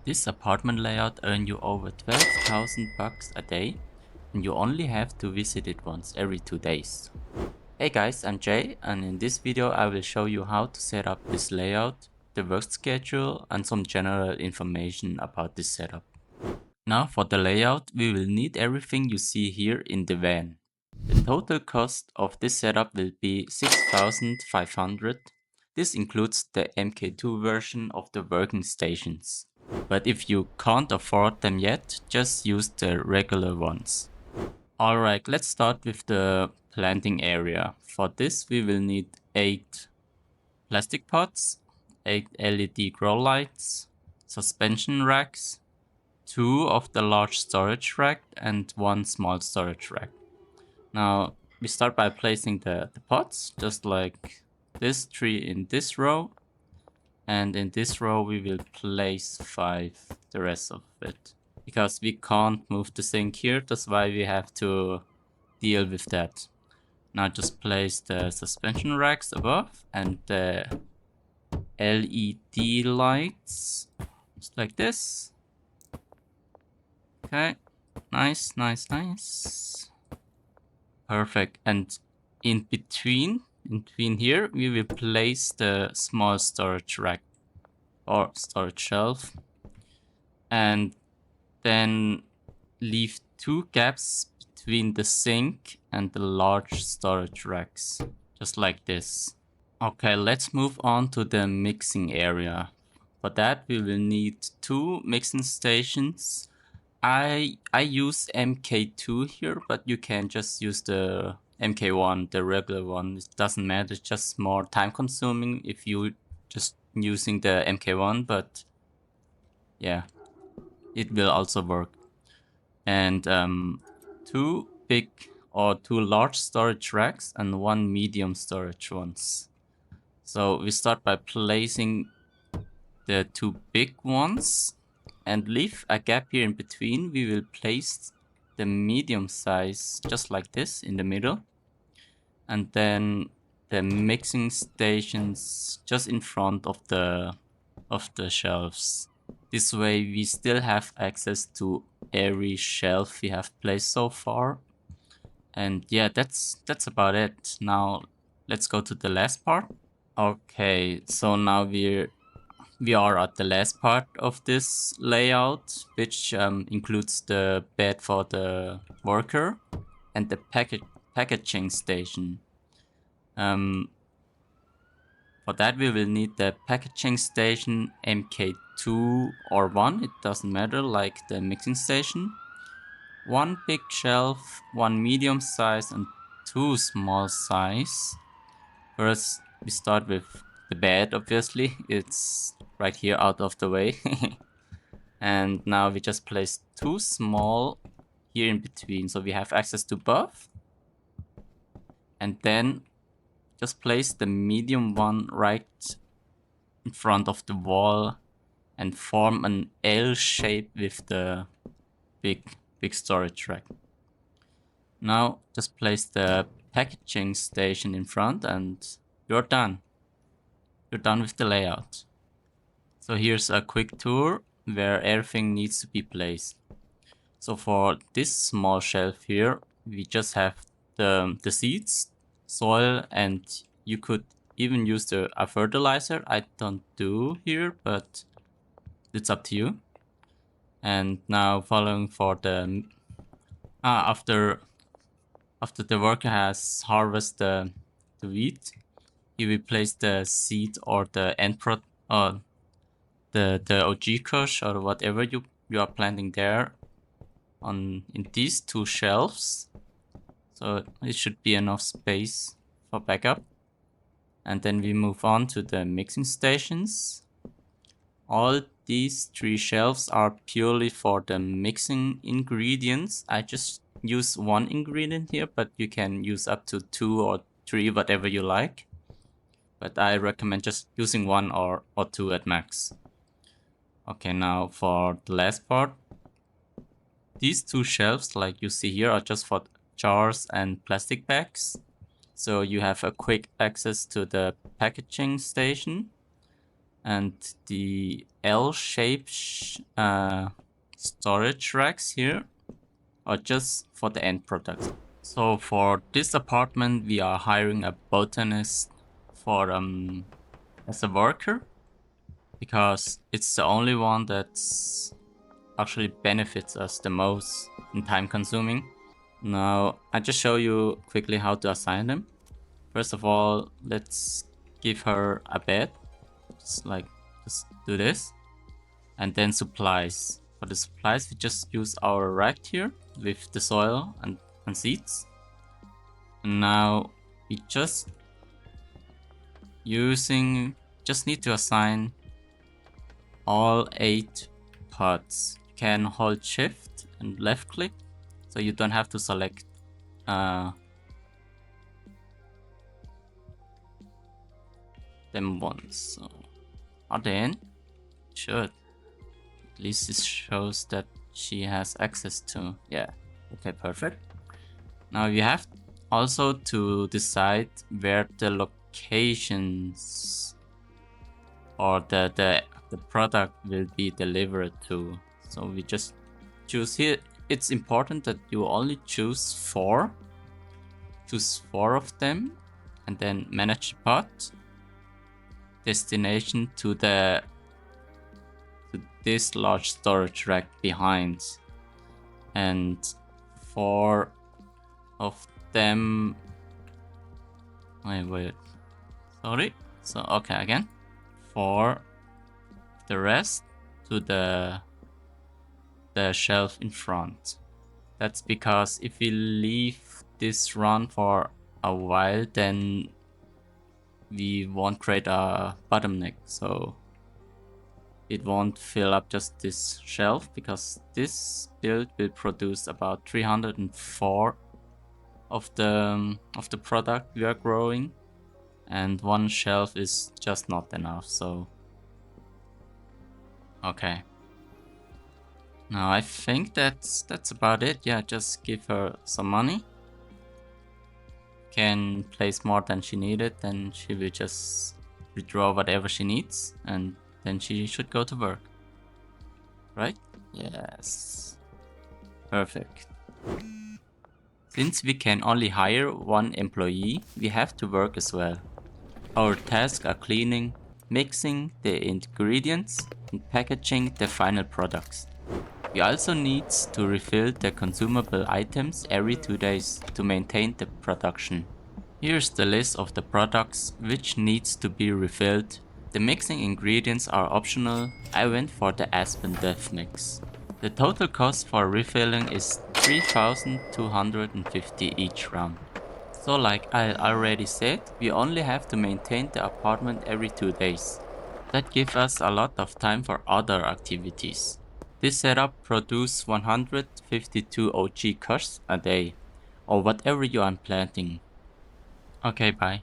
This apartment layout earns you over 12,000 bucks a day, and you only have to visit it once every 2 days. Hey guys, I'm Jay, and in this video I will show you how to set up this layout, the work schedule, and some general information about this setup. Now for the layout, we will need everything you see here in the van. The total cost of this setup will be 6,500. This includes the MK2 version of the working stations. But if you can't afford them yet, just use the regular ones. Alright, let's start with the planting area. For this we will need 8 plastic pots, 8 LED grow lights, suspension racks, 2 of the large storage rack and 1 small storage rack. Now we start by placing the pots, just like this 3 in this row. And in this row we will place 5 the rest of it. Because we can't move the sink here, that's why we have to deal with that. Now just place the suspension racks above and the LED lights, just like this. Okay, nice, nice, nice. Perfect. And in between here, we will place the small storage rack or storage shelf, and then leave 2 gaps between the sink and the large storage racks, just like this. Okay, let's move on to the mixing area. For that, we will need 2 mixing stations. I use MK2 here, but you can just use the MK1, the regular one. It doesn't matter, it's just more time consuming if you just using the MK1, but yeah, it will also work. And 2 big or 2 large storage racks and 1 medium storage ones. So we start by placing the 2 big ones and leave a gap here in between. We will place the medium size just like this in the middle, and then the mixing stations just in front of the shelves. This way we still have access to every shelf we have placed so far. And yeah, that's about it. Now let's go to the last part. Okay, so now we are at the last part of this layout, which includes the bed for the worker and the packaging station. For that we will need the packaging station MK2 or 1, it doesn't matter, like the mixing station. 1 big shelf, 1 medium size and 2 small size. First we start with the bed, obviously, it's right here out of the way. And now we just place 2 small here in between, so we have access to both. And then just place the medium one right in front of the wall and form an L shape with the big storage rack. Now just place the packaging station in front and you're done. You're done with the layout. So here's a quick tour where everything needs to be placed. So for this small shelf here, we just have the seeds, soil, and you could even use a fertilizer. I don't do here, but it's up to you. And now following for the after the worker has harvested the wheat, he will place the seed or the end product, the OG kush or whatever you are planting there in these 2 shelves. So it should be enough space for backup. And then we move on to the mixing stations. All these 3 shelves are purely for the mixing ingredients. I just use 1 ingredient here, but you can use up to 2 or 3, whatever you like. But I recommend just using 1 or 2 at max. Okay, now for the last part. These 2 shelves, like you see here, are just for jars and plastic bags. So you have a quick access to the packaging station. And the L-shaped storage racks here, or just for the end product. So for this apartment, we are hiring a botanist for as a worker, because it's the only one that's actually benefits us the most in time consuming. Now I just show you quickly how to assign them. First of all, let's give her a bed. Just do this. And then supplies. For the supplies, we just use our rack here with the soil and seeds. And now we just need to assign all 8 pods. You can hold shift and left click, so you don't have to select them once. So are they in? Should. At least this shows that she has access to. Yeah. Okay, perfect. Now you have also to decide where the locations or the product will be delivered to. So we just choose here. It's important that you only choose 4. Choose 4 of them and then manage the pod. Destination to this large storage rack behind, and 4 of them. Wait. Sorry. So okay, again. 4. The rest to the shelf in front. That's because if we leave this run for a while, then we won't create a bottleneck, so it won't fill up just this shelf, because this build will produce about 304 of the product we are growing, and 1 shelf is just not enough. So okay. Now I think that's about it. Yeah, just give her some money. Can place more than she needed, then she will just withdraw whatever she needs, and then she should go to work. Right? Yes. Perfect. Since we can only hire 1 employee, we have to work as well. Our tasks are cleaning, mixing the ingredients, and packaging the final products. We also need to refill the consumable items every 2 days to maintain the production. Here's the list of the products which needs to be refilled. The mixing ingredients are optional. I went for the Aspen Death Mix. The total cost for refilling is 3,250 each round. So like I already said, we only have to maintain the apartment every 2 days. That gives us a lot of time for other activities. This setup produces 152 OG cuts a day, or whatever you are planting. Okay, bye.